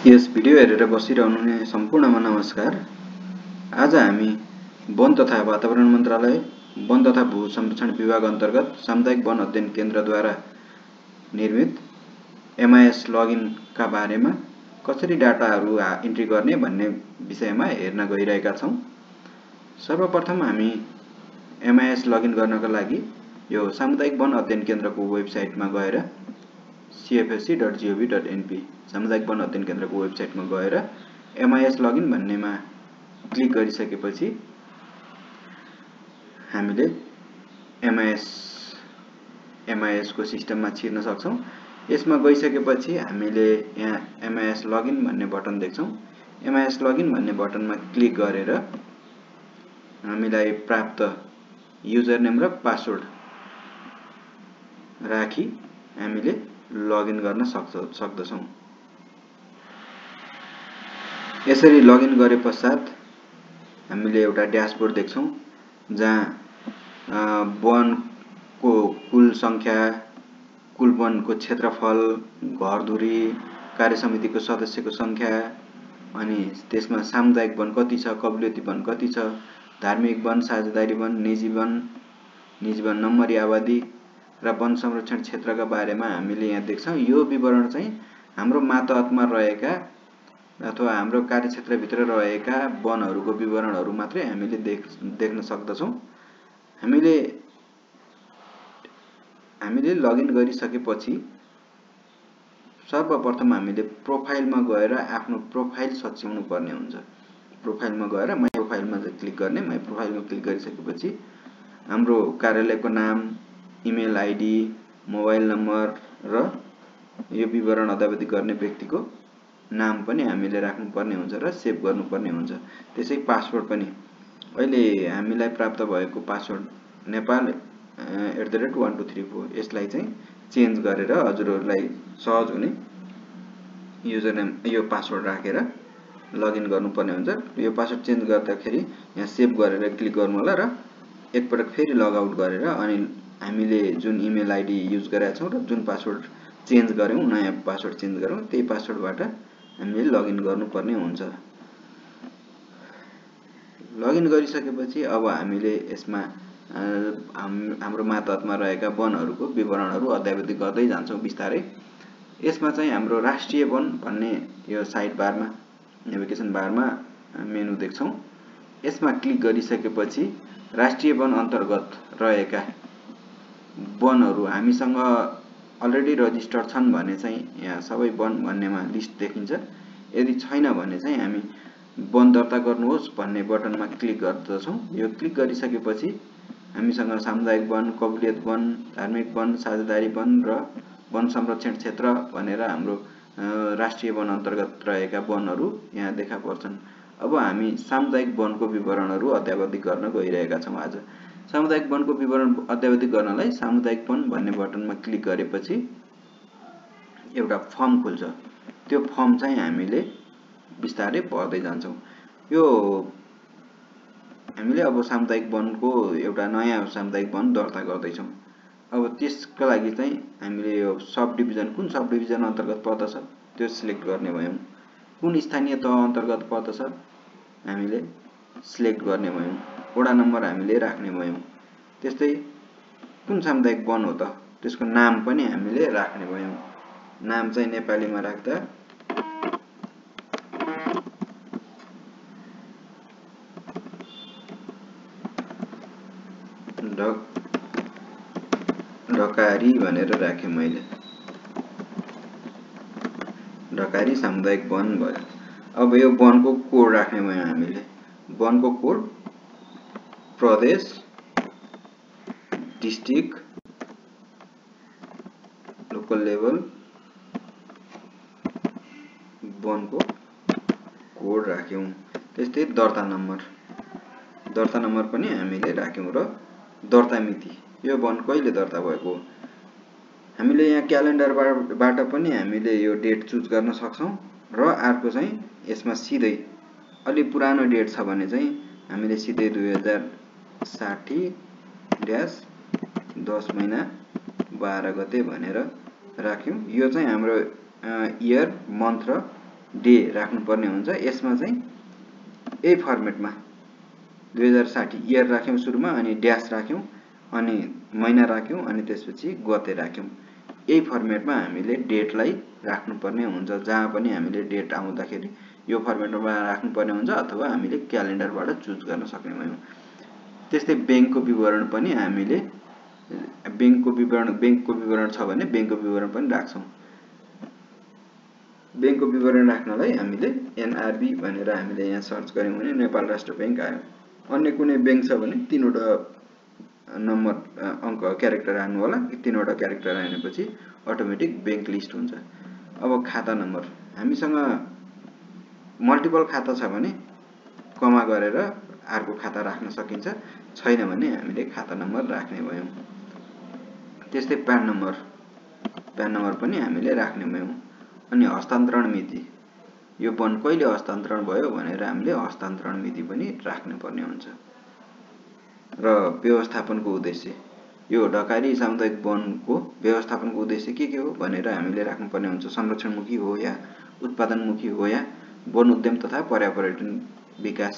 यस video हेरेर बसिरहनुहुने सम्पूर्णमा नमस्कार। आज हामी वन तथा वातावरण मन्त्रालय, वन तथा भू संरक्षण विभाग अन्तर्गत सामुदायिक वन अध्ययन केन्द्रद्वारा निर्मित MIS लगइनका बारेमा कसरी डाटाहरू इन्ट्री गर्ने भन्ने विषयमा हेर्न गइरहेका छौं। सर्वप्रथम हामी MIS लगइन गर्नका लागि यो सामुदायिक वन अध्ययन केन्द्रको वेबसाइटमा गएर cfsc.gov.np सामुदायिक वन अध्ययन केन्द्रको वेबसाइटमा गएर MIS लगइन भन्नेमा क्लिक गरिसकेपछि हामीले MIS को सिस्टममा छिर्न सक्छौं। यसमा गइसकेपछि हामीले यहाँ MIS लगइन भन्ने बटन देख्छौं। MIS लगइन भन्ने बटनमा क्लिक गरेर हामीलाई प्राप्त युजर नेम र पासवर्ड राखी हामीले लगइन गर्न सक्दछौं। यसरी लगइन गरे पश्चात हामीले एउटा ड्याशबोर्ड देख्छौं जहाँ वनको कुल संख्या, कुल वनको क्षेत्रफल, घरधुरी, कार्यसमितिको सदस्यको संख्या, अनि त्यसमा सामुदायिक वन कति छ, कबिलियती वन कति छ, धार्मिक वन, साझेदारी वन, निजी वन नम्बरी आबादी र वन संरक्षण क्षेत्रका बारेमा हामीले यहाँ देख्छौं। यो विवरण चाहिँ हाम्रो मातहतमा रहेका अथवा हाम्रो कार्यक्षेत्र भित्र रहेका वनहरूको विवरणहरू मात्रै हामीले देख्न सक्दछौं। हामीले लगइन गरिसकेपछि सर्वप्रथम हामीले प्रोफाइलमा गएर आफ्नो प्रोफाइल सच्याउनु पर्ने हुन्छ। प्रोफाइलमा गएर माई प्रोफाइलमा क्लिक गर्ने। माई प्रोफाइलमा क्लिक गरिसकेपछि हाम्रो कार्यालयको नाम, इमेल आइडी, मोबाइल नम्बर र यो विवरण अद्यावधि गर्ने व्यक्तिको नाम पनि हामीले राख्नुपर्ने हुन्छ र सेभ गर्नुपर्ने हुन्छ। त्यसै पासवर्ड पनि अहिले हामीलाई प्राप्त भएको पासवर्ड नेपाल @1234 यसलाई चाहिँ चेन्ज गरेर हजुरहरूलाई सहज हुने युजर नेम यो पासवर्ड राखेर लगइन गर्नुपर्ने हुन्छ। यो पासवर्ड चेन्ज गर्दाखेरि यहाँ सेभ गरेर क्लिक गर्नु होला र एकपटक फेरि लग आउट गरेर अनि हामीले जुन इमेल आइडी युज गरेका छौं र जुन पासवर्ड चेन्ज गर्यौं, नयाँ पासवर्ड चेन्ज गर्यौं, त्यही पासवर्डबाट हामीले लगइन गर्नुपर्ने हुन्छ। लगइन गरिसकेपछि अब हामीले यसमा हाम्रो मातहतमा रहेका वनहरूको विवरणहरू अद्यावधि गर्दै जान्छौं बिस्तारै। यसमा चाहिँ हाम्रो राष्ट्रिय वन भन्ने यो साइड बारमा, नेभिगेसन बारमा मेनु देख्छौं। यसमा क्लिक गरिसकेपछि राष्ट्रिय वन अन्तर्गत रहेका वनहरू हामीसँग अलरेडी रजिस्टर्ड छन् भने चाहिँ यहाँ सबै वन भन्नेमा लिस्ट देखिन्छ। यदि छैन भने चाहिँ हामी वन दर्ता गर्नुहोस् भन्ने बटनमा क्लिक गर्दछौं। यो क्लिक गरिसकेपछि हामीसँग सामुदायिक वन, कबिलियत वन, धार्मिक वन, साझेदारी वन र वन संरक्षण क्षेत्र भनेर हाम्रो राष्ट्रिय वन अन्तर्गत रहेका वनहरू यहाँ देखा पर्छन्। अब हामी सामुदायिक वनको विवरणहरू अद्यावधि गर्न गइरहेका छौं। आज सामुदायिक वनको विवरण अद्यावधि गर्नलाई सामुदायिक वन भन्ने बटनमा क्लिक गरेपछि एउटा फर्म खुल्छ। त्यो फर्म चाहिँ हामीले बिस्तारै भर्दै जान्छौं। यो हामीले अब सामुदायिक वनको एउटा नयाँ सामुदायिक वन दर्ता गर्दै छौं। अब त्यसका लागि चाहिँ हामीले यो सब डिभिजन कुन सब डिभिजन अन्तर्गत पर्दछ त्यो सिलेक्ट गर्ने भयौं। कुन स्थानीय तह अन्तर्गत पर्दछ हामीले सिलेक्ट गर्ने भयौं। वडा नम्बर हामीले राख्ने भयौं। त्यस्तै कुन सामुदायिक वन हो त त्यसको नाम पनि हामीले राख्ने भयौं। नाम चाहिँ नेपालीमा राख्दा ढकारी भनेर राखे मैले। ढकारी सामुदायिक वन भयो। अब यो वनको कोड राख्ने भयौं हामीले। वनको कोड प्रदेश, डिस्ट्रिक्ट, लोकल लेभल वनको कोड राख्यौं। त्यस्तै दर्ता नम्बर पनि हामीले राख्यौं र दर्ता मिति यो वन कहिले दर्ता भएको हामीले यहाँ क्यालेन्डरबाट पनि हामीले यो डेट चुज गर्न सक्छौं र अर्को चाहिँ यसमा सिधै अलि पुरानो डेट छ भने चाहिँ हामीले सिधै 2060-10 महिना 12 गते भनेर राख्यौं। यो चाहिँ हाम्रो इयर, मन्थ र डे राख्नुपर्ने हुन्छ। यसमा चाहिँ यही फर्मेटमा 2060 इयर राख्यौं सुरुमा, अनि ड्यास राख्यौं, अनि महिना राख्यौं, अनि त्यसपछि गते राख्यौं। यही फर्मेटमा हामीले डेटलाई राख्नुपर्ने हुन्छ। जहाँ पनि हामीले डेट आउँदाखेरि यो फर्मेटमा राख्नुपर्ने हुन्छ, अथवा हामीले क्यालेन्डरबाट चुज गर्न सक्ने भयौं। त्यस्तै बैंकको विवरण पनि हामीले बैंकको विवरण छ भने बैंकको विवरण पनि राख्छौं। बैंकको विवरण राख्नलाई हामीले एनआरबी भनेर हामीले यहाँ सर्च गर्यौं भने नेपाल राष्ट्र बैंक आयो। अन्य कुनै बैंक छ भने 3 वटा नम्बर अंक क्यारेक्टर हाल्नु होला। 3 वटा क्यारेक्टर हालेपछि अटोमेटिक बैंक लिस्ट हुन्छ। अब खाता नम्बर, हामीसँग मल्टिपल खाता छ भने कमा गरेर अर्को खाता राख्न सकिन्छ, छैन भने हामीले खाता नम्बर राख्ने भयौं। त्यस्तै प्यान नम्बर पनि हामीले राख्ने भयौं। अनि हस्तान्तरण मिति, यो वन कहिले हस्तान्तरण भयो भनेर हामीले हस्तान्तरण मिति पनि राख्नु पर्ने हुन्छ। र व्यवस्थापनको उद्देश्य, यो ढकारी सामुदायिक वनको व्यवस्थापनको उद्देश्य के हो भनेर हामीले राख्नुपर्ने हुन्छ। संरक्षणमुखी हो या उत्पादनमुखी हो या वन उद्यम तथा पर्यावरण विकास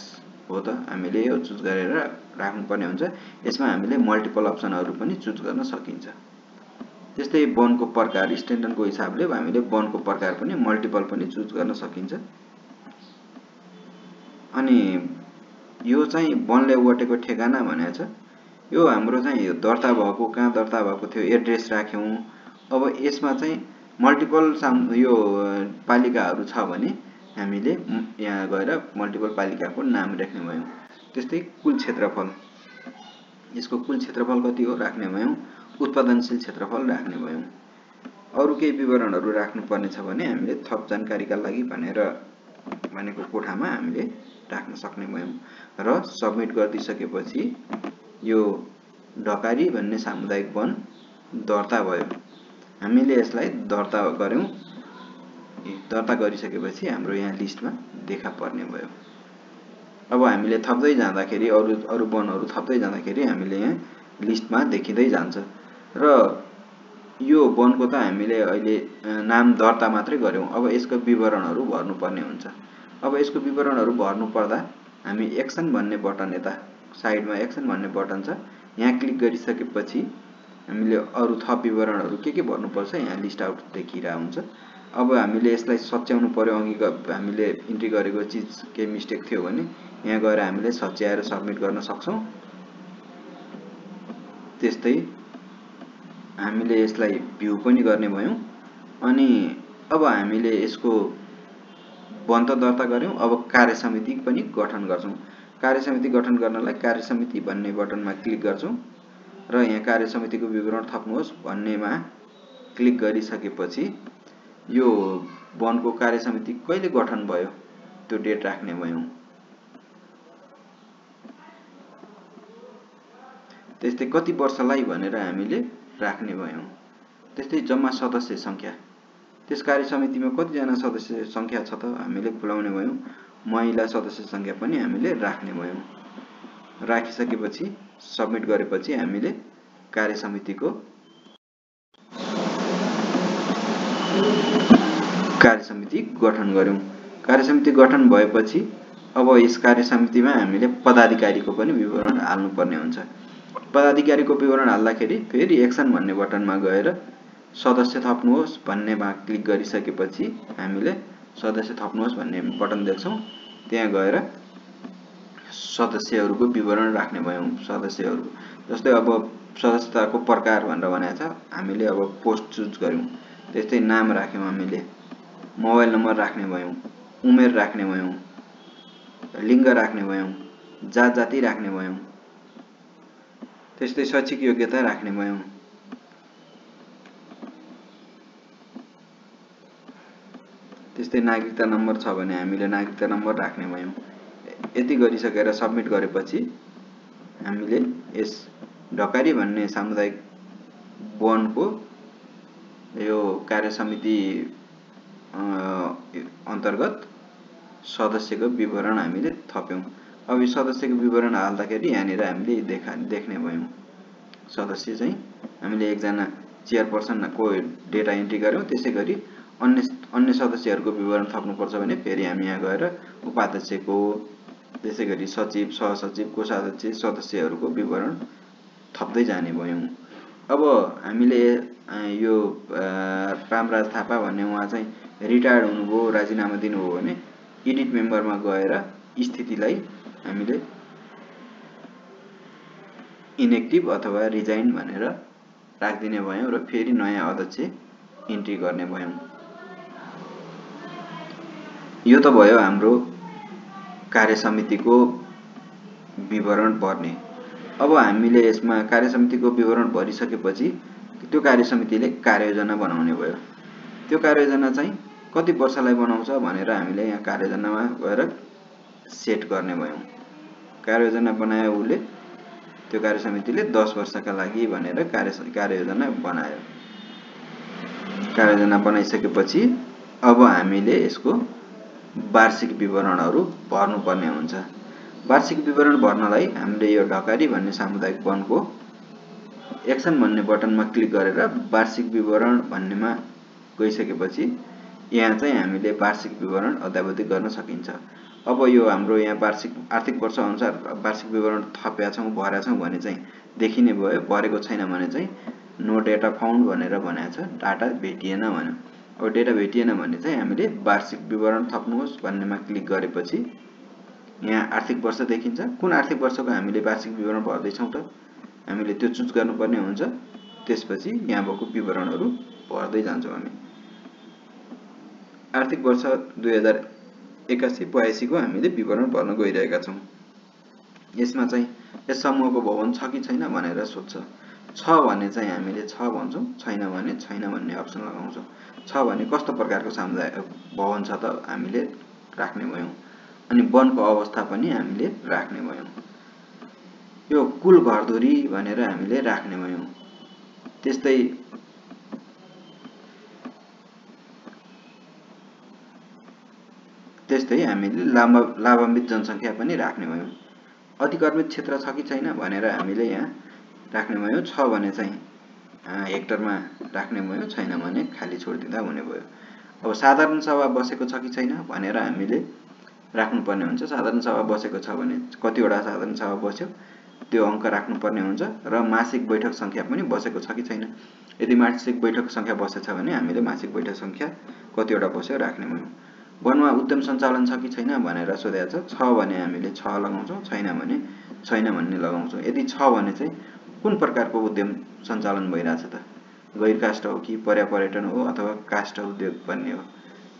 हो त हामीले यो चुज गरेर राख्नुपर्ने हुन्छ। यसमा हामीले मल्टिपल अप्सनहरु पनि चुज गर्न सकिन्छ। त्यस्तै वनको प्रकार, स्ट्यान्डर्डको हिसाबले हामीले वनको प्रकार पनि मल्टिपल पनि चुज गर्न सकिन्छ। अनि यो चाहिँ वनले ओगटेको ठेगाना भनेको छ। यो हाम्रो चाहिँ दर्ता भएको, कहाँ दर्ता भएको थियो एड्रेस राख्यौं। अब यसमा चाहिँ मल्टिपल यो पालिकाहरु छ भने हामीले यहाँ गएर मल्टिपल पालिकाको नाम राख्ने भयौं। त्यस्तै कुल क्षेत्रफल, यसको कुल क्षेत्रफल कति हो राख्ने भयौं। उत्पादनशील क्षेत्रफल राख्ने भयौं। अरु केही विवरणहरु राख्नुपर्ने छ भने हामीले थप जानकारीका लागि भनेको कोठामा हामीले राख्न सक्ने भयौं। र सबमिट गरिदिसकेपछि यो ढकारी भन्ने सामुदायिक वन दर्ता भयो। हामीले यसलाई दर्ता गर्यौं। दर्ता गरिसकेपछि हाम्रो यहाँ लिस्टमा देखा पर्ने भयो। अब हामीले थप्दै जाँदाखेरि अरु वनहरु थप्दै जाँदाखेरि हामीले यहाँ लिस्टमा देखिदै जान्छ। र यो वनको त हामीले अहिले नाम दर्ता मात्रै गर्यौं। अब यसको विवरणहरु भर्नुपर्ने हुन्छ। अब यसको विवरणहरु भर्नु पर्दा हामी एक्सन भन्ने बटन, यता साइडमा एक्सन भन्ने बटन छ, यहाँ क्लिक गरिसकेपछि हामीले अरु थप विवरणहरु के भर्नुपर्छ यहाँ लिस्ट आउट देखिरा हुन्छ। अब हामीले यसलाई सच्याउनु पर्यो। अघि हामीले इन्ट्री गरेको चीज के मिस्टेक थियो भने यहाँ गएर हामीले सच्याएर सबमिट गर्न सक्छौं। त्यस्तै हामीले यसलाई भ्यू पनि गर्ने भयौं। अनि अब हामीले यसको वन त दर्ता गर्यौं। अब कार्य समिति पनि गठन गर्छौं। कार्य समिति गठन गर्नलाई कार्य समिति भन्ने बटनमा क्लिक गर्छौं र यहाँ कार्य समितिको विवरण थप्नुहोस् भन्नेमा क्लिक गरिसकेपछि यो वनको कार्य समिति कहिले गठन भयो त्यो डेट राख्ने भयौं। त्यस्तै कति वर्षलाई भनेर हामीले राख्ने भयौं। त्यस्तै जम्मा सदस्य संख्या, त्यस कार्य समितिमा कति जना सदस्य संख्या छ त हामीले खुलाउने भयौं। महिला सदस्य संख्या पनि हामीले राख्ने भयौं। राखिसकेपछि सबमिट गरेपछि हामीले कार्य समितिको गठन गर्यौं। कार्य समिति गठन भएपछि अब यस कार्य समितिमा हामीले पदाधिकारीको पनि विवरण हाल्नु पर्ने हुन्छ। पदाधिकारीको विवरण हाल्दाखेरि फेरि एक्सन भन्ने बटनमा गएर सदस्य थप्नुहोस् भन्नेमा क्लिक गरिसकेपछि हामीले सदस्य थप्नुहोस् भन्ने बटन देख्छौं। त्यहाँ गएर सदस्यहरुको विवरण राख्ने भयौं। सदस्यहरु जस्तै अब सदस्यताको प्रकार भनेर भनेको छ, हामीले अब पोस्ट चुज गर्यौं। त्यस्तै नाम राख्यौं, हामीले मोबाइल नम्बर राख्ने भयौं, उमेर राख्ने भयौं, लिङ्ग राख्ने भयौं, जाति राख्ने भयौं। त्यस्तै शैक्षिक योग्यता राख्ने भयौं। त्यस्तै नागरिकता नम्बर छ भने हामीले नागरिकता नम्बर राख्ने भयौं। यति गरिसकेर सबमिट गरेपछि हामीले यस ढकारी भन्ने सामुदायिक वनको यो कार्य समिति अन्तर्गत सदस्यको विवरण हामीले थप्यौं। अब यो सदस्यको विवरण हाल्दाखेरि यहाँनिर हामीले देख्ने भयौं। सदस्य चाहिँ हामीले एकजना चेयरपर्सन को डेटा इन्ट्री गर्यौं। त्यसैगरी अन्य सदस्यहरूको विवरण थप्नुपर्छ भने फेरि हामी यहाँ गएर उपाध्यक्षको, त्यसै गरी सचिव, सहसचिव, कोषाध्यक्ष, सदस्यहरूको विवरण थप्दै जाने भयौँ। अब हामीले यो रामराज थापा भन्ने उहाँ चाहिँ रिटायर्ड हुनुभयो, राजीनामा दिनुभयो भने एडिट मेम्बरमा गएर स्थितिलाई हामीले इनेक्टिभ अथवा रिजाइन भनेर राखिदिने भयौँ र फेरि नयाँ अध्यक्ष इन्ट्री गर्ने भयौँ। यो त भयो हाम्रो कार्यसमितिको विवरण भर्ने। अब हामीले यसमा कार्यसमितिको विवरण भरिसकेपछि त्यो कार्यसमितिले कार्ययोजना बनाउने भयो। त्यो कार्ययोजना चाहिँ कति वर्षलाई बनाउँछ भनेर हामीले यहाँ कार्ययोजनामा गएर सेट गर्ने भयौँ। कार्ययोजना बनायो उसले, त्यो कार्यसमितिले 10 वर्षका लागि भनेर कार्ययोजना बनायो। कार्ययोजना बनाइसकेपछि अब हामीले यसको वार्षिक विवरणहरू भर्नुपर्ने हुन्छ। वार्षिक विवरण भर्नलाई हामीले यो ढकारी भन्ने सामुदायिक वनको एक्सन भन्ने बटनमा क्लिक गरेर वार्षिक विवरण भन्नेमा गइसकेपछि यहाँ चाहिँ हामीले वार्षिक विवरण अद्यावधि गर्न सकिन्छ। अब यो हाम्रो यहाँ वार्षिक आर्थिक वर्ष अनुसार वार्षिक विवरण थपेका छौँ, भरेका छौँ भने चाहिँ देखिने भयो। भरेको छैन भने चाहिँ नो डेटा फाउन्ड भनेर भनेको छ, डाटा भेटिएन भन्यो। अब डेटा भेटिएन भने चाहिँ हामीले वार्षिक विवरण थप्नुहोस् भन्नेमा क्लिक गरेपछि यहाँ आर्थिक वर्ष देखिन्छ। कुन आर्थिक वर्षको हामीले वार्षिक विवरण भर्दैछौँ त हामीले त्यो चुज गर्नुपर्ने हुन्छ। त्यसपछि यहाँ भएको विवरणहरू भर्दै जान्छौँ हामी। आर्थिक वर्ष 2081-82 को हामीले विवरण भर्न गइरहेका छौँ। यसमा चाहिँ यस समूहको भवन छ कि छैन भनेर सोध्छ। छ भने चाहिँ हामीले छ भन्छौँ, छैन भने छैन भन्ने अप्सन लगाउँछौँ। छ भने कस्तो प्रकारको सामुदायिक भवन छ त हामीले राख्ने भयौँ। अनि वनको अवस्था पनि हामीले राख्ने भयौँ। यो कुल घरधुरी भनेर हामीले राख्ने भयौँ। त्यस्तै हामीले लाभान्वित जनसङ्ख्या पनि राख्ने भयौँ। अधिकर्मित क्षेत्र छ कि छैन भनेर हामीले यहाँ राख्ने भयौँ। छ भने चाहिँ हेक्टरमा राख्ने भयो, छैन भने खाली छोडिदिँदा हुने भयो। अब साधारण सभा बसेको छ कि छैन भनेर हामीले राख्नुपर्ने हुन्छ। साधारण सभा बसेको छ भने कतिवटा साधारण सभा बस्यो त्यो अङ्क राख्नुपर्ने हुन्छ र मासिक बैठक सङ्ख्या पनि बसेको छ कि छैन। यदि मासिक बैठक सङ्ख्या बसेछ भने हामीले मासिक बैठक सङ्ख्या कतिवटा बस्यो राख्ने भयौँ। वनमा उद्यम सञ्चालन छ कि छैन भनेर सोधेको छ भने हामीले 6 लगाउँछौँ, छैन भने छैन भन्ने लगाउँछौँ। यदि छ भने चाहिँ कुन प्रकारको उद्यम सञ्चालन भइरहेछ त, गैर काष्ठ हो कि पर्यटन हो अथवा काष्ठ उद्योग भन्ने हो।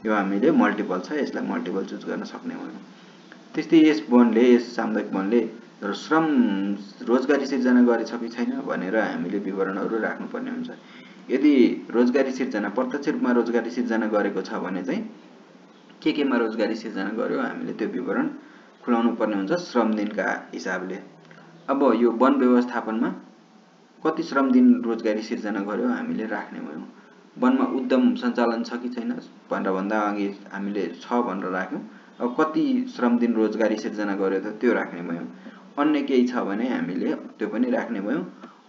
यो हामीले मल्टिपल छ, यसलाई मल्टिपल चुज गर्न सक्ने भयौँ। त्यस्तै यस सामुदायिक वनले श्रम रोजगारी सिर्जना गरेछ कि छैन भनेर हामीले विवरणहरू राख्नुपर्ने हुन्छ। यदि रोजगारी सिर्जना प्रत्यक्ष रूपमा रोजगारी सिर्जना गरेको छ भने चाहिँ केमा रोजगारी सिर्जना गर्यो हामीले त्यो विवरण खुलाउनु पर्ने हुन्छ श्रम दिनका हिसाबले। अब यो वन व्यवस्थापनमा कति श्रम दिन रोजगारी सिर्जना गर्यो हामीले राख्ने भयौँ। वनमा उद्यम सञ्चालन छ कि छैन भनेर भन्दा अघि हामीले 6 भनेर राख्यौँ। अब कति श्रम दिन रोजगारी सिर्जना गर्यो त त्यो राख्ने भयौँ। अन्य केही छ भने हामीले त्यो पनि राख्ने भयौँ।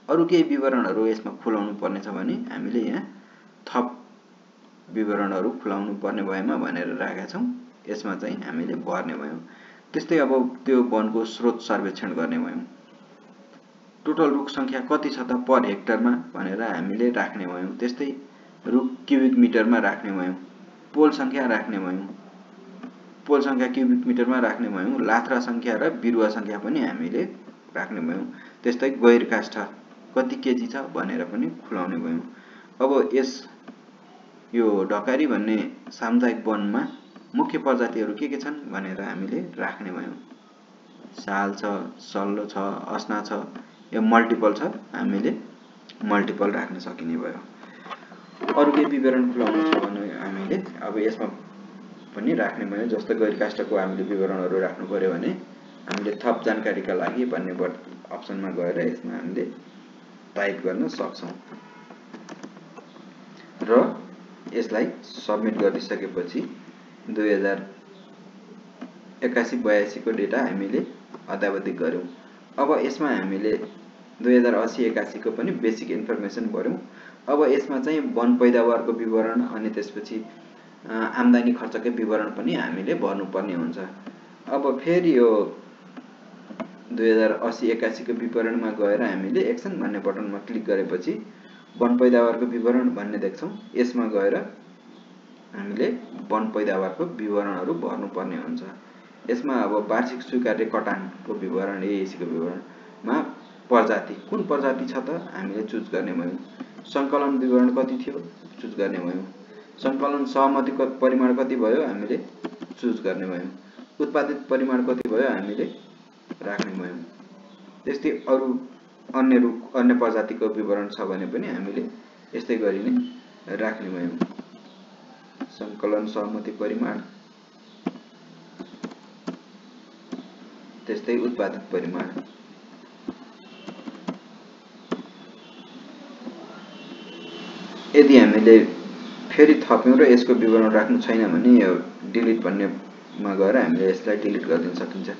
अरू केही विवरणहरू यसमा खुलाउनु पर्ने छ भने हामीले यहाँ थप विवरणहरू खुलाउनु पर्ने भएमा भनेर राखेका छौँ। यसमा चाहिँ हामीले भर्ने भयौँ। त्यस्तै अब त्यो वनको स्रोत सर्वेक्षण गर्ने भयौँ। टोटल रुख सङ्ख्या कति छ त पर हेक्टरमा भनेर हामीले राख्ने भयौँ। त्यस्तै रुख क्युबिक मिटरमा राख्ने भयौँ। पोल सङ्ख्या राख्ने भयौँ। पोल सङ्ख्या क्युबिक मिटरमा राख्ने भयौँ। लात्रा सङ्ख्या र बिरुवा सङ्ख्या पनि हामीले राख्ने भयौँ। त्यस्तै गैर काष्ठ कति केजी छ भनेर पनि खुलाउने भयौँ। अब यो ढकारी भन्ने सामुदायिक वनमा मुख्य प्रजातिहरू के छन् भनेर हामीले राख्ने भयौँ। साल छ, सल्लो छ, अस्ना छ, यो मल्टिपल छ, हामीले मल्टिपल राख्न सकिने भयो। अरू केही विवरण खुलाउनु छ भने हामीले अब यसमा पनि राख्ने भयो। जस्तो गैर काष्ठको हामीले विवरणहरू राख्नु पर्यो भने हामीले थप जानकारीका लागि भन्ने अप्सनमा गएर यसमा हामीले टाइप गर्न सक्छौँ र यसलाई सबमिट गरिसकेपछि 2081-82 को डेटा हामीले अद्यावधिक गर्यौँ। अब यसमा हामीले 2080-81 को पनि बेसिक इन्फर्मेसन भर्यौं। अब यसमा चाहिँ वन पैदावारको विवरण अनि त्यसपछि आम्दानी खर्चकै विवरण पनि हामीले भर्नुपर्ने हुन्छ। अब फेरि यो 2080-81 को विवरणमा गएर हामीले एक्सन भन्ने बटनमा क्लिक गरेपछि वन पैदावारको विवरण भन्ने देख्छौं। यसमा गएर हामीले वन पैदावारको विवरणहरू भर्नुपर्ने हुन्छ। यसमा अब वार्षिक स्वीकार्य कटानको विवरण, एएसीको विवरणमा प्रजाति कुन प्रजाति छ त हामीले चुज गर्ने भयौं। संकलन विवरण कति थियो चुज गर्ने भयौं। संकलन सहमतिको परिमाण कति भयो हामीले चुज गर्ने भयौं। उत्पादित परिमाण कति भयो हामीले राख्ने भयौं। त्यस्तै अरु अन्य प्रजातिको विवरण छ भने पनि हामीले यस्तै गरी नै राख्ने भयौं। संकलन सहमति परिमाण त्यस्तै उत्पादित परिमाण। यदि हामीले फेरि थप्यौं र यसको विवरण राख्नु छैन भने यो डिलिट भन्नेमा गएर हामीले यसलाई डिलिट गरिदिन सकिन्छ।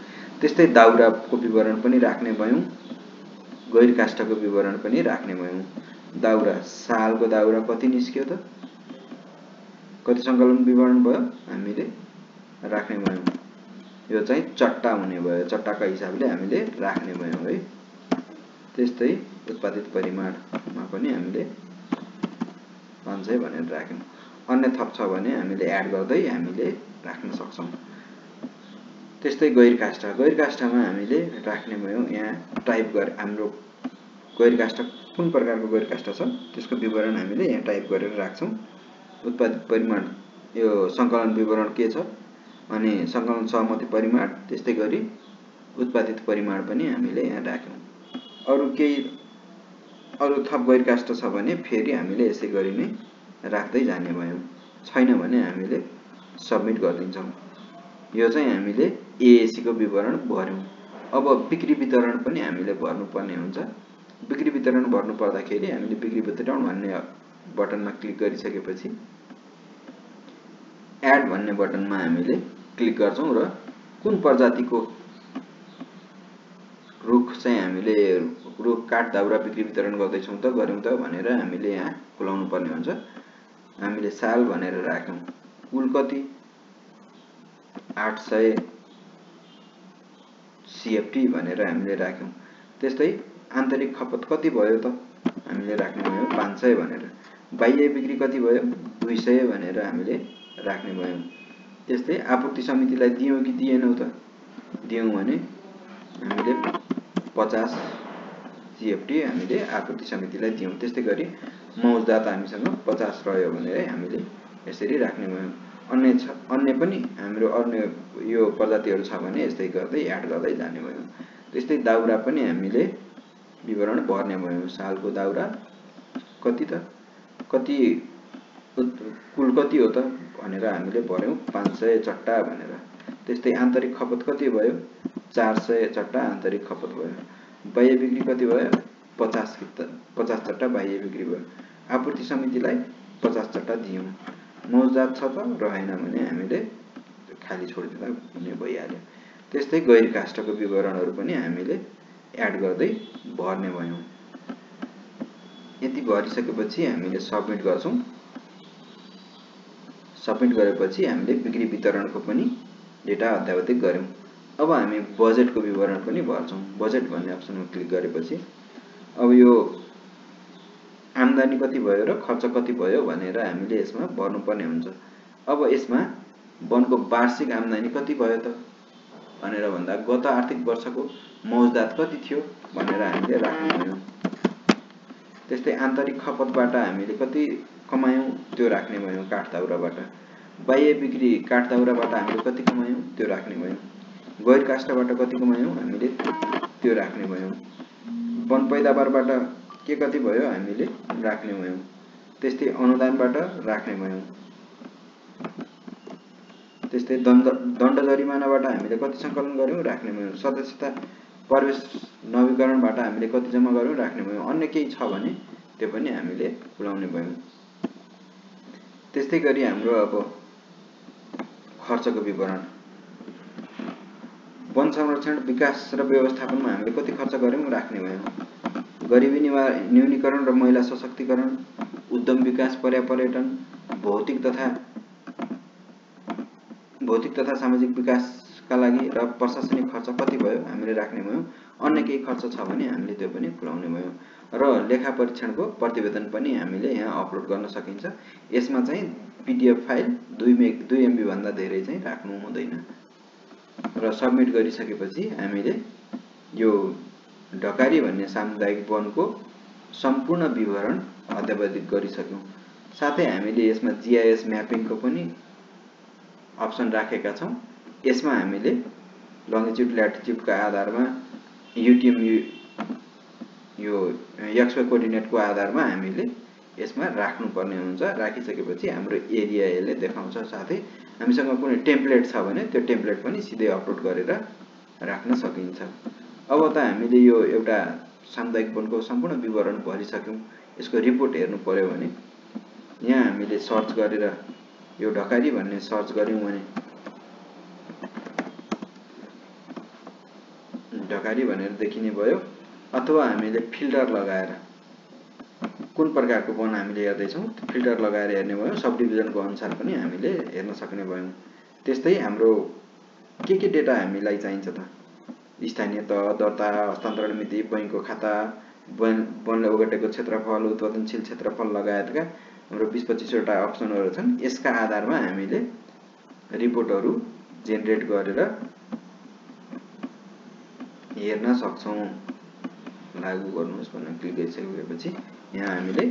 त्यस्तै दाउराको विवरण पनि राख्ने भयौं। गैर काष्ठको विवरण पनि राख्ने भयौं। दाउरा सालको दाउरा कति निस्क्यो त कति संकलन विवरण भयो हामीले राख्ने भयौं। यो चाहिँ चट्टा हुने भयो, चट्टाका हिसाबले हामीले राख्ने भयौं है। त्यस्तै उत्पादित परिमाणमा पनि हामीले 500 भनेर राख्यौं। अन्य थप छ भने हामीले एड गर्दै हामीले राख्न सक्छौं। त्यस्तै गैर काष्ठमा हामीले राख्ने भयौं। यहाँ टाइप गरे हाम्रो गैर काष्ठ कुन प्रकारको गैर काष्ठ छ त्यसको विवरण हामीले यहाँ टाइप गरेर राख्छौं। उत्पादित परिमाण यो संकलन विवरण के छ अनि संकलन सहमति परिमाण त्यस्तै गरी उत्पादित परिमाण पनि हामीले यहाँ राख्यौं। अरु थप गैर काष्ठ छ भने फेरि हामीले यसै गरी नै राख्दै जाने भयौं। छैन भने हामीले सबमिट गर्दिन्छौं। यो चाहिँ हामीले एएसी को विवरण भर्यौं। अब बिक्री वितरण पनि हामीले भर्नुपर्ने हुन्छ। बिक्री वितरण भर्नु पर्दाखेरि हामीले बिक्री वितरण भन्ने बटनमा क्लिक गरिसकेपछि एड भन्ने बटनमा हामीले क्लिक गर्छौं र कुन प्रजातिको रुख चाहिँ हामीले रुख काठ दाउरा बिक्री वितरण गर्दैछौं त गर्यौं त भनेर हामीले यहाँ खुलाउनु पर्ने हुन्छ। हामीले साल भनेर राख्यौं। कुल कति 800 सीएफटी भनेर हामीले राख्यौं। त्यस्तै आन्तरिक खपत कति भयो त हामीले राख्ने भयौं 500 भनेर। बाह्य बिक्री कति भयो 200 भनेर हामीले राख्ने भयौं। त्यस्तै आपूर्ति समितिलाई दियौं कि दिएनौ त दियौं भने हामीले 50 सीएफटी हामीले आपूर्ति समितिलाई दियौं। त्यस्तै गरी मौजदात हामीसँग 50 रह्यो भनेर हामीले यसरी राख्ने भयौं। अन्य पनि हाम्रो अन्य यो प्रजातिहरु छ भने यस्तै गर्दै एड गर्दै जाने भयौं। त्यस्तै दाउरा पनि हामीले विवरण भर्ने भयौं। सालको दाउरा कति त कति कुल कति हो त भनेर हामीले भर्यौं 500 चट्टा भनेर। त्यस्तै आन्तरिक खपत कति भयो 400 चट्टा आन्तरिक खपत भयो। बाह्य बिक्री कति भयो 50 चट्टा बाह्य बिक्री भयो। आपूर्ति समितिलाई 50 चट्टा दियौं। मौजदात छ त रहेन भने हामीले खाली छोडिदिँदा हुने भइहाल्यो। त्यस्तै गैर काष्ठको विवरणहरु पनि हामीले एड गर्दै भर्ने भयौं। यति भरिसकेपछि हामीले सबमिट गर्छौं। सबमिट गरेपछि हामीले बिक्री वितरणको पनि डेटा अद्यावधिक गर्यौं। अब हामी बजेटको विवरण पनि भर्छौं। बजेट भन्ने अप्सनमा क्लिक गरेपछि अब यो आम्दानी कति भयो र खर्च कति भयो भनेर हामीले यसमा भर्नुपर्ने हुन्छ। अब यसमा वनको वार्षिक आम्दानी कति भयो त भनेर भन्दा गत आर्थिक वर्षको मौजदात कति थियो भनेर हामीले राख्ने भयौं। त्यस्तै आन्तरिक खपतबाट हामीले कति कमायौं त्यो राख्ने भयौं काठ दाउराबाट। बाह्य बिक्री काठ दाउराबाट हामीले कति कमायौं त्यो राख्ने भयौं। गैर काष्ठबाट कति कमायौं हामीले त्यो राख्ने भयौं। वन पैदावारबाट के कति भयो हामीले राख्ने भयौं। त्यस्तै अनुदानबाट राख्ने भयौं। त्यस्तै दण्ड जरिमानाबाट हामीले कति संकलन गर्यौं राख्ने भयौं। सदस्यता प्रवेश नवीकरणबाट हामीले कति जम्मा गर्यौं राख्ने भयौं। अन्य केही छ भने त्यो पनि हामीले खुलाउने भयौं। त्यस्तै गरी हाम्रो अब खर्चको विवरण वन संरक्षण विकास र व्यवस्थापनमा हामीले कति खर्च गर्यौं राख्ने भयौं। गरिबी न्यूनीकरण र महिला सशक्तिकरण, उद्यम विकास, पर्यापर्यटन, भौतिक तथा सामाजिक विकासका लागि र प्रशासनिक खर्च कति भयो हामीले राख्ने भयौँ। अन्य केही खर्च छ भने हामीले त्यो पनि खुलाउने भयौँ। र लेखा परीक्षणको प्रतिवेदन पनि हामीले यहाँ अपलोड गर्न सकिन्छ। यसमा चाहिँ PDF फाइल 2 MB भन्दा धेरै चाहिँ राख्नु हुँदैन। र सबमिट गरिसकेपछि हामीले यो ढकारी भन्ने सामुदायिक वनको सम्पूर्ण विवरण अद्यावधिक गरिसक्यौँ। साथै हामीले यसमा GIS म्यापिङको पनि अप्सन राखेका छौँ। यसमा हामीले लङ्गिट्युड ल्याटिट्युडका आधारमा UTM यो XY कोअर्डिनेटको आधारमा हामीले यसमा राख्नुपर्ने हुन्छ। राखिसकेपछि हाम्रो एरिया यसले देखाउँछ। साथै हामीसँग कुनै टेम्प्लेट छ भने त्यो टेम्प्लेट पनि सिधै अपलोड गरेर राख्न सकिन्छ। अब त हामीले यो एउटा सामुदायिक वनको सम्पूर्ण विवरण भरिसक्यौँ। यसको रिपोर्ट हेर्नु पर्यो भने यहाँ हामीले सर्च गरेर यो ढकारी भन्ने सर्च गर्यौँ भने ढकारी भनेर देखिने भयो। अथवा हामीले फिल्टर लगाएर कुन प्रकारको वन हामीले हेर्दैछौँ त्यो फिल्टर लगाएर हेर्ने भयौँ। सब डिभिजनको अनुसार पनि हामीले हेर्न सक्ने भयौँ। त्यस्तै हाम्रो के डेटा हामीलाई चाहिन्छ त? स्थानीय तह, दर्ता, हस्तान्तरण मिति, बैंकको खाता, वनले ओगटेको क्षेत्रफल, उत्पादनशील क्षेत्रफल लगायतका हाम्रो 20-25 वटा अप्सनहरू छन्। यसका आधारमा हामीले रिपोर्टहरू जेनेरेट गरेर हेर्न सक्छौँ। लागू गर्नुहोस् भनेर क्लिक गरिसकेपछि यहाँ हामीले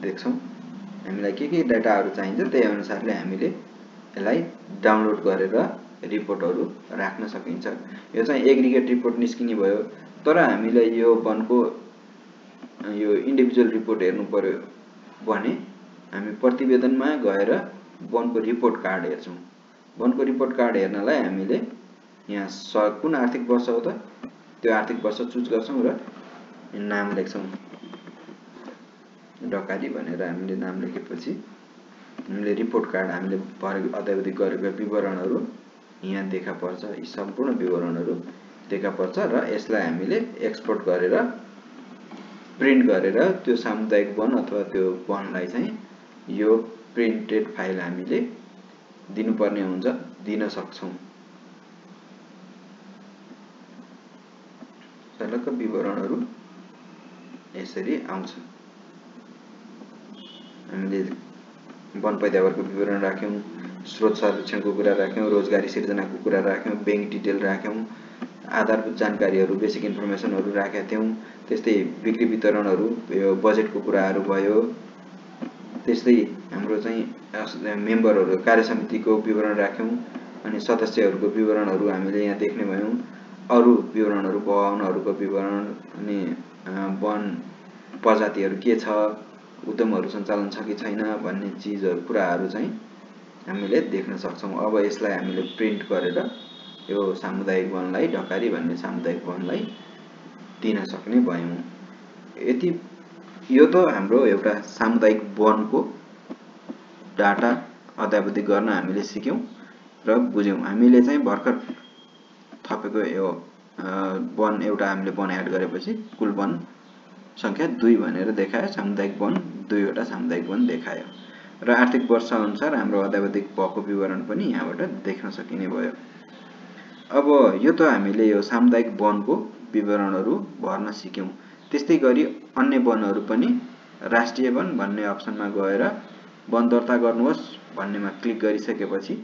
देख्छौँ हामीलाई के डाटाहरू चाहिन्छ। त्यही अनुसारले हामीले यसलाई डाउनलोड गरेर रिपोर्टहरू राख्न सकिन्छ। यो चाहिँ एग्रिगेट रिपोर्ट निस्किने भयो। तर हामीले यो वनको यो इन्डिभिजुअल रिपोर्ट हेर्नु पर्यो भने हामी प्रतिवेदनमा गएर वनको रिपोर्ट कार्ड हेर्छौँ। वनको रिपोर्ट कार्ड हेर्नलाई हामीले यहाँ कुन आर्थिक वर्ष हो त त्यो आर्थिक वर्ष चुज गर्छौँ र नाम लेख्छौँ। ढकारी भनेर हामीले नाम लेखेपछि हामीले रिपोर्ट कार्ड हामीले अद्यावधिक गरेका विवरणहरू यहाँ देखा पर्छ। यी सम्पूर्ण विवरणहरू देखा पर्छ र यसलाई हामीले एक्सपोर्ट गरेर प्रिन्ट गरेर त्यो सामुदायिक वन अथवा त्यो वनलाई चाहिँ यो प्रिन्टेड फाइल हामीले दिनुपर्ने हुन्छ, दिन सक्छौँ। सलक्क विवरणहरू यसरी आउँछ। हामीले वन पैदावारको विवरण राख्यौँ, स्रोत संरक्षणको कुरा राख्यौँ, रोजगारी सिर्जनाको कुरा राख्यौँ, बैंक डिटेल राख्यौँ, आधारभूत जानकारीहरू बेसिक इन्फर्मेसनहरू राखेका थियौँ। त्यस्तै बिक्री वितरणहरू, यो बजेटको कुराहरू भयो। त्यस्तै हाम्रो चाहिँ मेम्बरहरू कार्य समितिको विवरण राख्यौँ। अनि सदस्यहरूको विवरणहरू हामीले यहाँ देख्ने भयौँ। अरू विवरणहरू भवनहरूको विवरण, अनि वन प्रजातिहरू के छ, उद्यमहरू सञ्चालन छ कि छैन भन्ने चिजहरू कुराहरू चाहिँ हामीले देख्न सक्छौँ। अब यसलाई हामीले प्रिन्ट गरेर यो सामुदायिक वनलाई, ढकारी भन्ने सामुदायिक वनलाई दिन सक्ने भयौँ। यो त हाम्रो एउटा सामुदायिक वनको डाटा अद्यावधिक गर्न हामीले सिक्यौँ र बुझ्यौँ। हामीले चाहिँ भर्खर थपेको यो वन एउटा हामीले वन एड गरेपछि कुल वन संख्या 2 भनेर देखायो। सामुदायिक वन 2 वटा सामुदायिक वन देखायो र आर्थिक वर्ष अनुसार हाम्रो अद्यावधिक भएको विवरण पनि यहाँबाट देख्न सकिने भयो। अब यो त हामीले यो सामुदायिक वनको विवरणहरू भर्न सिक्यौँ। त्यस्तै गरी अन्य वनहरू पनि राष्ट्रिय वन भन्ने अप्सनमा गएर वन दर्ता गर्नुहोस् भन्नेमा क्लिक गरिसकेपछि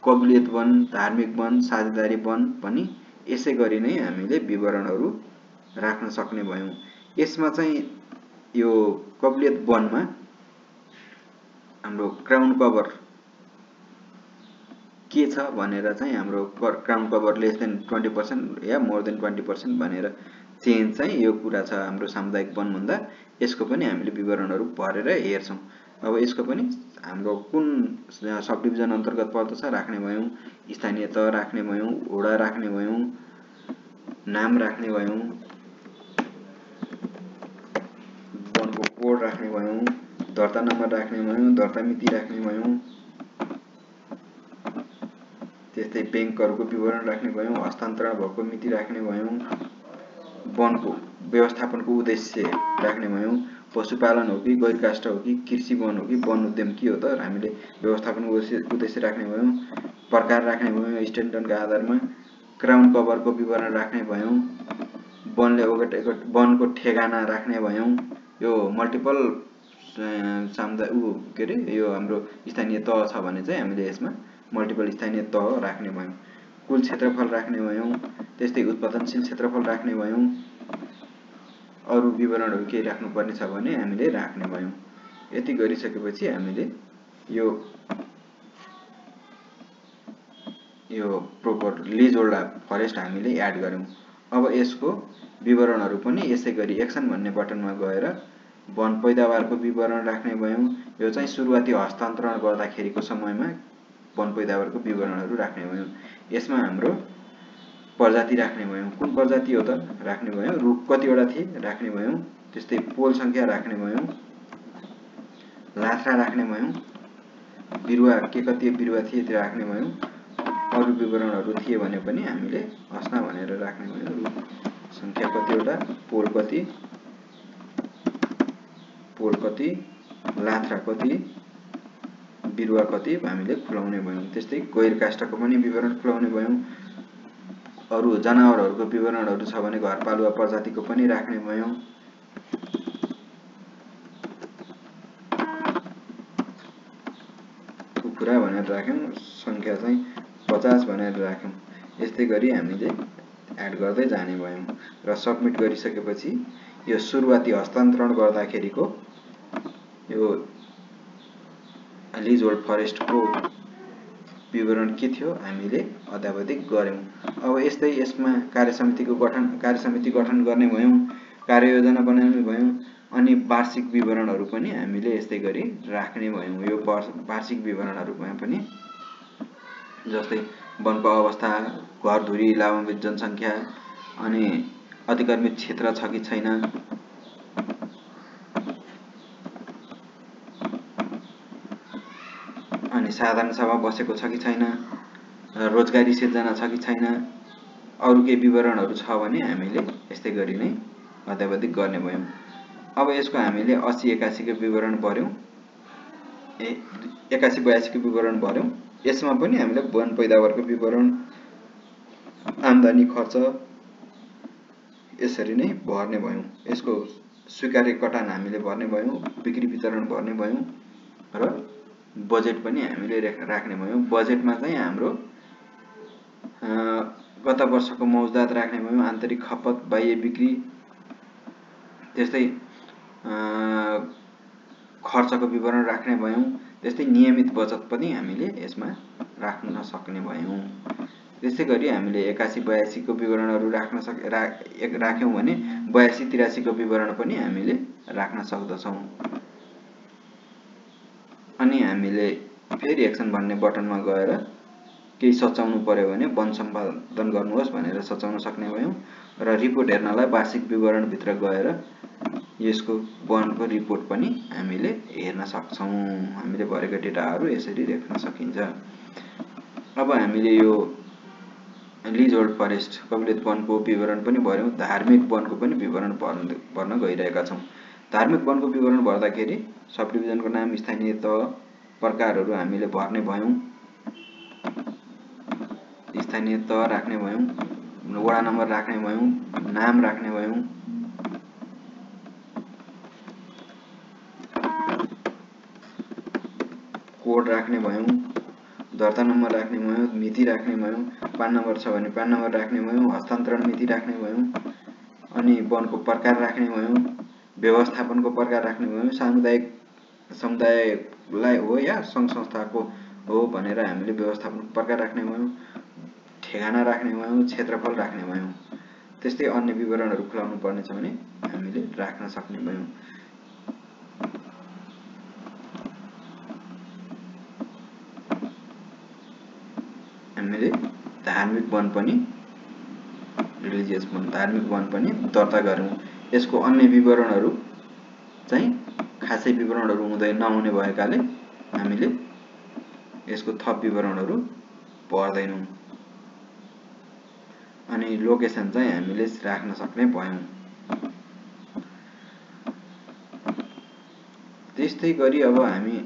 कबुलियत वन, धार्मिक वन, साझेदारी वन पनि यसै गरी नै हामीले विवरणहरू राख्न सक्ने भयौँ। यसमा चाहिँ यो कबुलियत वनमा हाम्रो क्राउन कभर के छ भनेर चाहिँ हाम्रो क्राउन कभर लेस देन 20% या मोर देन 20% भनेर चेन्ज चाहिँ यो कुरा छ हाम्रो सामुदायिक वन भन्दा। यसको पनि हामीले विवरणहरू भरेर हेर्छौँ। अब यसको पनि हाम्रो कुन सब डिभिजन अन्तर्गत पर्दछ राख्ने भयौँ, स्थानीय तह राख्ने भयौँ, वडा राख्ने भयौँ, नाम राख्ने भयौँ, वनको कोड राख्ने भयौँ, दर्ता नम्बर राख्ने भयौँ, दर्ता मिति राख्ने भयौँ, त्यस्तै बैंकहरूको विवरण राख्ने भयौँ, हस्तान्तरण भएको मिति राख्ने भयौँ, वनको व्यवस्थापनको उद्देश्य राख्ने भयौँ, पशुपालन हो कि गैर काष्ठ हो कि कृषि वन हो कि वन उद्यम के हो त हामीले व्यवस्थापनको उद्देश्य राख्ने भयौँ, प्रकार राख्ने भयौँ स्ट्यान्डर्डका आधारमा, क्राउन कभरको विवरण राख्ने भयौँ, वनले ओगटेको वनको ठेगाना राख्ने भयौँ, यो मल्टिपल के अरे यो हाम्रो स्थानीय तह छ भने चाहिँ हामीले यसमा मल्टिपल स्थानीय तह राख्ने भयौँ, कुल क्षेत्रफल राख्ने भयौँ, त्यस्तै उत्पादनशील क्षेत्रफल राख्ने भयौँ, अरु विवरणहरू केही राख्नुपर्ने छ भने हामीले राख्ने भयौँ। यति गरिसकेपछि हामीले यो प्रोपर लिजहोल्ड फरेस्ट हामीले एड गर्यौँ। अब यसको विवरणहरू पनि यसै गरी एक्सन भन्ने बटनमा गएर वन पैदावारको विवरण राख्ने भयौँ। यो चाहिँ सुरुवाती हस्तान्तरण गर्दाखेरिको समयमा वन पैदावारको विवरणहरू राख्ने भयौँ। यसमा हाम्रो प्रजाति राख्ने भयौँ, कुन प्रजाति हो त राख्ने भयौँ, रुख कतिवटा थिए राख्ने भयौँ, त्यस्तै पोल संख्या राख्ने भयौँ, लाथ्रा राख्ने भयौँ, बिरुवा के कति बिरुवा थिए त्यो राख्ने भयौँ, अरु विवरणहरू थिए भने पनि हामीले हस्ना भनेर राख्ने भयौँ, रुख संख्या कतिवटा, पोल कति, लाथ्रा कति, बिरुवा कति हामीले खुलाउने भयौँ। त्यस्तै गैर काष्ठको पनि विवरण खुलाउने भयौँ। अरु जनावरहरूको विवरणहरू छ भने घरपालुवा प्रजातिको पनि राख्ने भयौँ। कुखुरा भनेर राख्यौँ, संख्या चाहिँ 50 भनेर राख्यौँ। यस्तै गरी हामीले एड गर्दै जाने भयौँ र सबमिट गरिसकेपछि यो सुरुवाती हस्तान्तरण गर्दाखेरिको यो लिजहोल्ड फरेस्टको विवरण के थियो हामीले अद्यावधिक गर्यौं। अब यस्तै यसमा कार्यसमिति गठन गर्ने भयौं, कार्ययोजना बनाउने भयौं अनि वार्षिक विवरणहरू पनि हामीले यस्तै गरी राख्ने भयौं। यो वार्षिक विवरणहरूमा पनि जस्तै वनको अवस्था, घरधुरी, लाभान्वित जनसङ्ख्या अनि अधिकर्मित क्षेत्र छ कि छैन, अनि साधारण सभा बसेको छ कि छैन, रोजगारी सिर्जना छ कि छैन, अरु केही विवरणहरू छ भने हामीले यस्तै गरी नै अद्यावधिक गर्ने भयौं। अब यसको हामीले 80-81 को विवरण भर्यौं, 81-82 को विवरण भर्यौं। यसमा पनि हामीले वन पैदावारको विवरण, आम्दानी खर्च यसरी नै भर्ने भयौं। यसको स्वीकार्य कटान हामीले भर्ने भयौं, बिक्री वितरण भर्ने भयौं र बजेट पनि हामीले राख्ने भयौं। बजेटमा चाहिँ हाम्रो गत वर्षको मौजदात राख्ने भयौं, आन्तरिक खपत, बाह्य बिक्री, त्यस्तै खर्चको विवरण राख्ने भयौं, त्यस्तै नियमित बचत पनि हामीले यसमा राख्न सक्ने भयौं। त्यसै गरी हामीले 81-82 को विवरणहरू राख्यौं भने 82-83 को विवरण पनि हामीले राख्न सक्दछौं। अनि हामीले फेरि एक्सन भन्ने बटनमा गएर केही सच्याउनु पर्यो भने वन सम्पादन गर्नुहोस् भनेर सच्याउन सक्ने भयौं र रिपोर्ट हेर्नलाई वार्षिक विवरण भित्र गएर यसको वनको रिपोर्ट पनि हामीले हेर्न सक्छौं। हामीले भरेका डेटाहरू यसरी देख्न सकिन्छ। अब हामीले यो लिजहोल्ड फरेस्ट कविलत वनको विवरण पनि भर्यौं, धार्मिक वनको पनि विवरण भर्न गइरहेका छौं। धार्मिक वनको विवरण भर्दाखेरि सब डिभिजनको नाम, स्थानीय तह, प्रकारहरू हामीले भर्ने भयौं, स्थानीय तह राख्ने भयौं, वडा नम्बर राख्ने भयौं, नाम राख्ने भयौं, कोड राख्ने भयौं, दर्ता नम्बर राख्ने भयौं, मिति राख्ने भयौं, पान नम्बर छ भने पान नम्बर राख्ने भयौं, हस्तान्तरण मिति राख्ने भयौं, अनि वनको प्रकार राख्ने भयौं, व्यवस्थापनको प्रकार राख्ने भयौं, सामुदायिक समुदायलाई हो या संघ संस्थाको हो भनेर हामीले व्यवस्थापनको प्रकार राख्ने भयौं, ठेगाना राख्ने भयौं, क्षेत्रफल राख्ने भयौं। त्यस्तै अन्य विवरणहरू खुलाउनु पर्ने छ भने हामीले राख्न सक्ने भयौं। हामीले धार्मिक वन पनि रिलिजियस वन, धार्मिक वन पनि दर्ता गर्यौं। यसको अन्य विवरणहरू चाहिँ खासै विवरणहरू नहुने भएकाले हामीले यसको थप विवरणहरू भर्दैनौं अनि लोकेसन चाहिँ हामीले राख्न सक्ने भयौं। त्यस्तै गरी अब हामी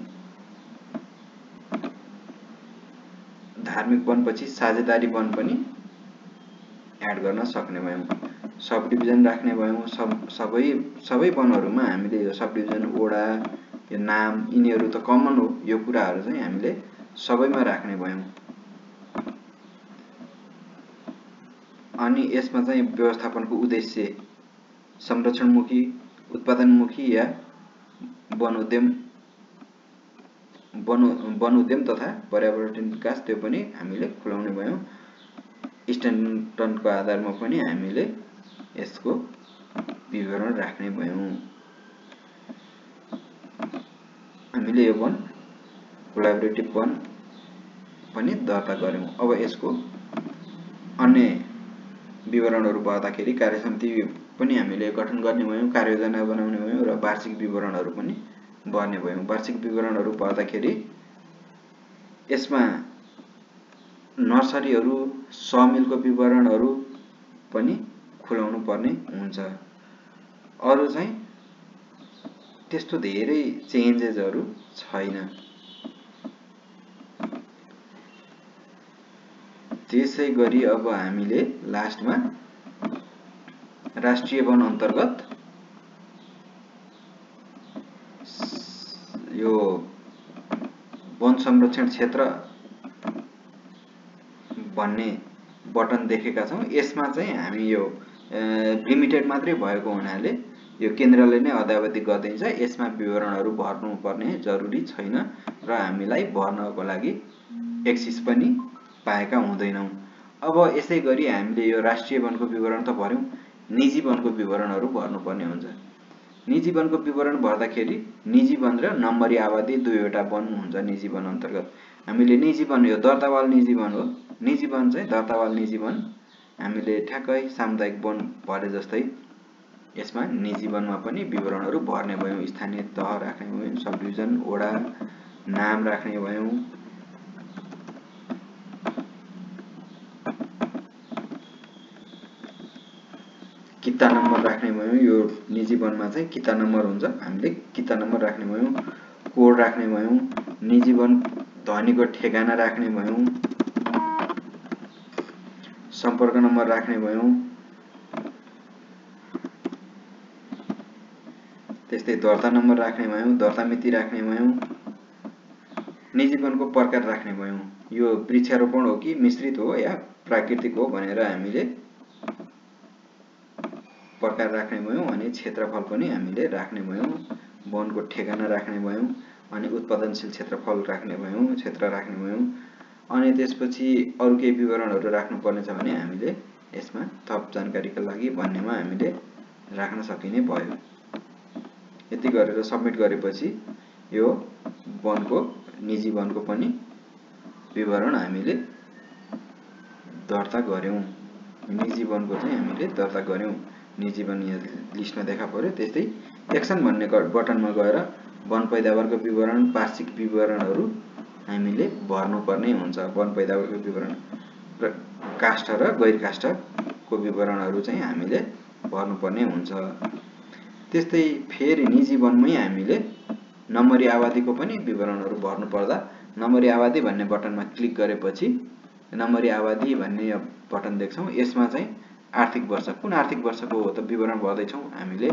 धार्मिक वनपछि साझेदारी वन पनि एड गर्न सक्ने भयौं। सब डिभिजन राख्ने भयौं। सबै वनहरुमा हामीले यो सब डिभिजन, ओडा, यो नाम यिनीहरु त कमन हो। यो कुराहरु चाहिँ हामीले सबैमा राख्ने भयौं। अनि यसमा चाहिँ व्यवस्थापनको उद्देश्य संरक्षणमुखी, उत्पादनमुखी या वन उद्यम तथा पर्यावरण विकास त्यो पनि हामीले खुलाउने भयौं। स्ट्यान्डर्डको आधारमा पनि हामीले यसको विवरण राख्ने भयौं। हामीले यो वन कोलाबोरेटिभ वन पनि दर्ता गर्यौं। अब यसको अन्य विवरणहरु भर्दाखेरि कार्यसमिति पनि हामीले गठन गर्ने भयौं, कार्ययोजना बनाउने भयौं र वार्षिक विवरणहरु पनि भर्ने भयौं। वार्षिक विवरणहरु भर्दाखेरि यसमा नर्सरीहरु, समिलको विवरणहरु पनि खुलाउनु पर्ने हुन्छ। अरु चाहिँ त्यस्तो धेरै चेन्जेसहरु छैन। त्यसै गरी अब हामीले लास्टमा राष्ट्रिय वन अन्तर्गत यो वन संरक्षण क्षेत्र भन्ने बटन देखेका छौं। यसमा चाहिँ हामी यो लिमिटेड मात्रै भएको हुनाले यो केन्द्रले नै अद्यावधि गर्दैछ। यसमा विवरणहरु भर्नु पर्ने जरुरी छैन र हामीलाई भर्नको लागि एक्सेस पनि पाएका हुँदैनौं। अब यसै गरी हामीले यो राष्ट्रिय वनको विवरण त भर्यौं, निजी वनको विवरणहरु भर्नुपर्ने हुन्छ। निजी वनको विवरण भर्दाखेरि निजी वन र नम्बरी आबादी दुईवटा वन हुन्छ निजी वन अन्तर्गत। हामीले निजी वन यो दर्तावाल निजी वन हो। निजी वन चाहिँ दर्तावाल निजी वन हामीले ठ्याक्कै सामुदायिक वन भरे जस्तै यसमा निजी वनमा पनि विवरणहरु भर्ने भयौं। स्थानीय तह राख्ने भयौं, सब डिभिजन, ओडा, नाम राख्ने भयौं। किता नम्बर राख्ने भयौं। यो निजी वनमा चाहिँ किता नम्बर हुन्छ, हामीले किता नम्बर राख्ने भयौं। कोड राख्ने भयौं। निजी वन ध्वनिको ठेगाना राख्ने भयौं। सम्पर्क नम्बर राख्ने भयौं। त्यस्तै दर्ता नम्बर राख्ने भयौं, दर्ता मिति राख्ने भयौं। निजी वनको प्रकार राख्ने भयौं। यो वृक्षारोपण हो कि मिश्रित हो या प्राकृतिक हो भनेर हामीले प्रकार राख्ने भयौं। अनि क्षेत्रफल पनि हामीले राख्ने भयौं। वनको ठेगाना राख्ने भयौं। अनि उत्पादनशील क्षेत्रफल राख्ने भयौं, क्षेत्र राख्ने भयौं। अनि त्यसपछि अरु केही विवरणहरु राख्नु पर्ने छ भने हामीले यसमा थप जानकारीका लागि भन्नेमा हामीले राख्न सकिने भयो। यति गरेर सबमिट गरेपछि यो वनको निजी वनको पनि विवरण हामीले दर्ता गर्यौं। निजी वनको चाहिँ हामीले दर्ता गर्यौं। निजी वन यहाँ लिस्टमा देखा पर्यो। त्यस्तै एक्सन भन्ने बटनमा गएर वन पैदावारको विवरण, वार्षिक विवरणहरु हामीले भर्नुपर्ने हुन्छ। वन पैदावारको विवरण र काष्ठ र गैर काष्ठको विवरणहरु चाहिँ हामीले भर्नुपर्ने हुन्छ। त्यस्तै फेरि निजी वनमै हामीले नम्बरी आबादीको पनि विवरणहरु भर्नुपर्दा नम्बरी आबादी भन्ने बटनमा क्लिक गरेपछि नम्बरी आबादी भन्ने बटन देख्छौं। यसमा चाहिँ आर्थिक वर्ष कुन आर्थिक वर्षको हो त विवरण भर्दै छौं हामीले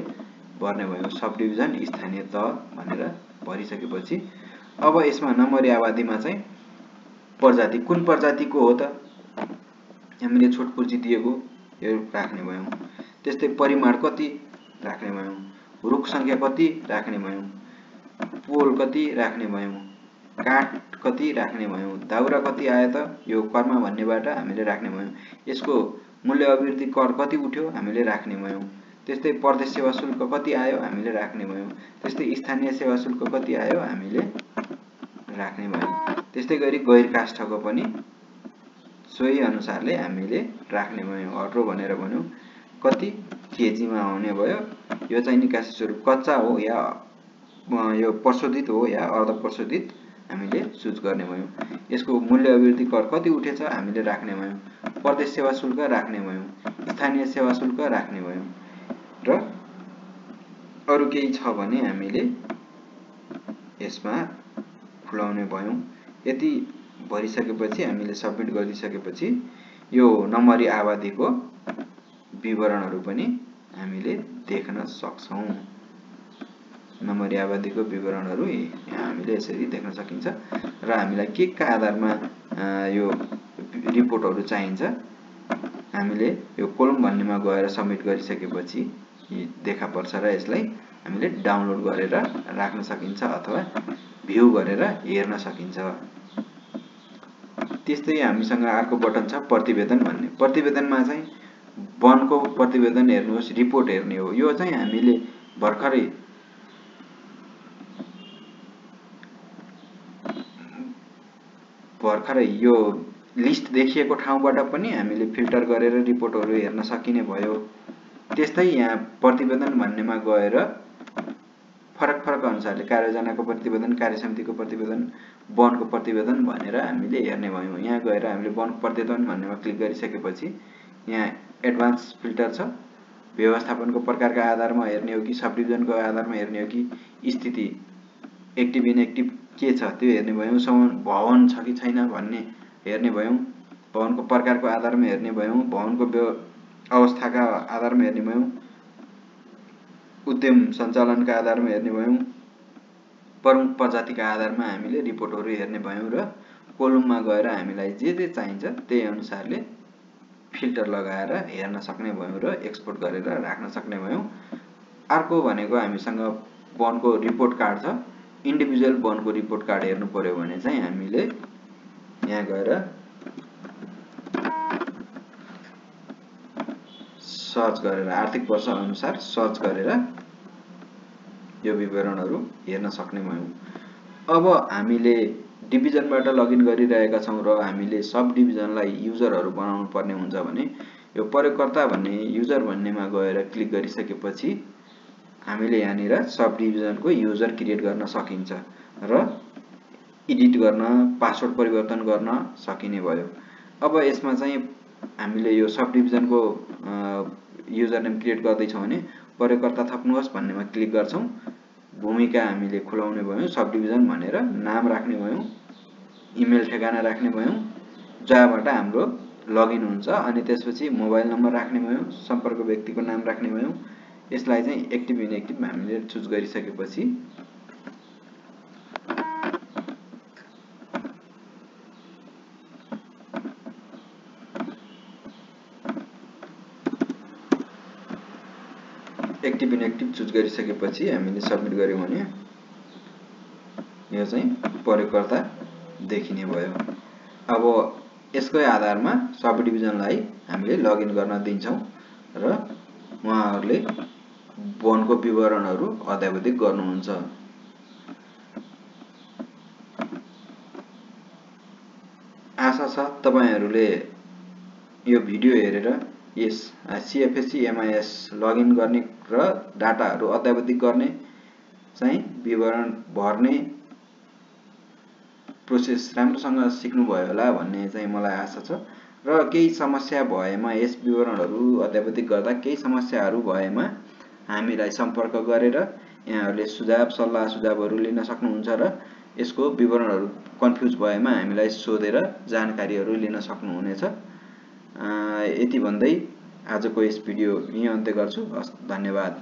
भर्ने भयौं। सब डिभिजन, स्थानीय तह भनेर भरिसकेपछि अब यसमा नम्बरी आबादीमा चाहिँ प्रजाति कुन प्रजातिको हो त हामीले छोटपुर्जी दिएको यो राख्ने भयौं। त्यस्तै परिमाण कति राख्ने भयौं। रुख संख्या कति राख्ने भयौं। पोल कति राख्ने भयौं। काठ कति राख्ने भयौं। दाउरा कति आयो त यो कर्मा भन्नेबाट हामीले राख्ने भयौं। यसको मूल्य अभिवृद्धि कर कति उठ्यो हामीले राख्ने भयौं। त्यस्तै प्रदेश सेवा शुल्क कति आयो हामीले राख्ने भयौं। त्यस्तै स्थानीय सेवा शुल्क कति आयो हामीले राख्ने भयौं। त्यस्तै गरी गैर काष्ठको पनि सोही अनुसारले हामीले राख्ने भयौं। अट्रो भनेर भन्यौं। कति केजीमा आउने भयो। यो चाहिँ निकासी स्वरूप कच्चा हो या यो प्रशोधित हो या अर्ध प्रशोधित हामीले चुज गर्ने भयौं। यसको मूल्य अभिवृद्धि कर कति उठेछ हामीले राख्ने भयौं। प्रदेश सेवा शुल्क राख्ने भयौं। स्थानीय सेवा शुल्क राख्ने भयौं। र अरु केही छ भने हामीले यसमा खुलाउने भयौं। यति भरिसकेपछि हामीले सबमिट गरिसकेपछि यो नम्बरी आबादीको विवरणहरू पनि हामीले देख्न सक्छौं। नम्बरी आबादीको विवरणहरू यहाँ हामीले यसरी देख्न सकिन्छ र हामीलाई के आधारमा यो रिपोर्टहरू चाहिन्छ हामीले यो कोलम भन्नेमा गएर सबमिट गरिसकेपछि देखा पर्छ र यसलाई हामीले डाउनलोड गरेर राख्न सकिन्छ अथवा भ्यू गरेर हेर्न सकिन्छ। त्यस्तै हामीसँग अर्को बटन छ प्रतिवेदन भन्ने। प्रतिवेदनमा चाहिँ वनको प्रतिवेदन हेर्नुहोस्, रिपोर्ट हेर्ने हो। यो चाहिँ हामीले भर्खरै यो लिस्ट देखिएको ठाउँबाट पनि हामीले फिल्टर गरेर रिपोर्टहरू हेर्न सकिने भयो। त्यस्तै यहाँ प्रतिवेदन भन्नेमा गएर फरक अनुसारले कार्ययोजनाको प्रतिवेदन, कार्यसमितिको प्रतिवेदन, वनको प्रतिवेदन भनेर हामीले हेर्ने भयौं। यहाँ गएर हामीले वनको प्रतिवेदन भन्नेमा क्लिक गरिसकेपछि यहाँ एडभान्स फिल्टर छ। व्यवस्थापनको प्रकारका आधारमा हेर्ने हो कि सब डिभिजनको आधारमा हेर्ने हो कि स्थिति एक्टिभ इनएक्टिभ के छ त्यो हेर्ने भयौं। भवन छ कि छैन भन्ने हेर्ने भयौं। भवनको प्रकारको आधारमा हेर्ने भयौं। भवनको अवस्थाका आधारमा हेर्ने भयौं। उद्यम सञ्चालनका आधारमा हेर्ने भयौं। प्रमुख प्रजातिका आधारमा हामीले रिपोर्टहरू हेर्ने भयौं र कोलममा गएर हामीलाई जे चाहिन्छ त्यही अनुसारले फिल्टर लगाएर हेर्न सक्ने भयौं र एक्सपोर्ट गरेर राख्न सक्ने भयौं। अर्को भनेको हामीसँग वनको रिपोर्ट कार्ड छ। इन्डिभिजुअल वनको रिपोर्ट कार्ड हेर्नु पर्यो भने चाहिँ हामीले यहाँ गएर सर्च गरेर आर्थिक वर्ष अनुसार सर्च गरेर यो विवरणहरू हेर्न सक्ने भयौं। अब हामीले डिभिजनबाट लगइन गरिरहेका छौं र हामीले सब डिभिजनलाई युजरहरू बनाउनु पर्ने हुन्छ भने यो प्रयोगकर्ता भन्ने युजर भन्नेमा गएर क्लिक गरिसकेपछि हामीले यहाँनिर सब डिभिजनको युजर क्रिएट गर्न सकिन्छ र एडिट गर्न, पासवर्ड परिवर्तन गर्न सकिने भयो। अब यसमा चाहिँ हामीले यो सब डिभिजनको युजर नेम क्रिएट गर्दै छौं भने प्रयोगकर्ता थप्नुहोस् भन्नेमा क्लिक गर्छौं। भूमिका हामीले खुलाउने भयौं, सब डिभिजन भनेर नाम राख्ने भयौं, इमेल ठेगाना राख्ने भयौं, जहाँबाट हाम्रो लगइन हुन्छ। अनि त्यसपछि मोबाइल नम्बर राख्ने भयौं, सम्पर्क व्यक्तिको नाम राख्ने भयौं। यसलाई चाहिँ एक्टिभ इनएक्टिभ हामीले चुज गरिसकेपछि एक्टिभ इनएक्टिभ चुज गरिसकेपछि हामीले सबमिट गर्यौं भने यो चाहिँ प्रयोगकर्ता देखिने भयो। अब यसकै आधारमा सब डिभिजनलाई हामीले लगइन गर्न दिन्छौं र उहाँहरूले वनको विवरणहरू अद्यावधिक गर्नुहुन्छ। आशा छ तपाईहरुले यो भिडियो हेरेर यस CFSC MIS लगइन गर्ने र डाटाहरू अद्यावधिक गर्ने चाहिँ विवरण भर्ने प्रोसेस राम्रोसँग सिक्नु भयो होला भन्ने चाहिँ मलाई आशा छ र केही समस्या भएमा यस विवरणहरू अद्यावधिक गर्दा केही समस्याहरू भएमा हामीलाई सम्पर्क गरेर यहाँहरूले सुझाव सल्लाह सुझावहरू लिन सक्नुहुन्छ र यसको विवरणहरू कन्फ्युज भएमा हामीलाई सोधेर जानकारीहरू लिन सक्नुहुनेछ। यति भन्दै आजको यस भिडियो यही अन्त्य गर्छु। धन्यवाद।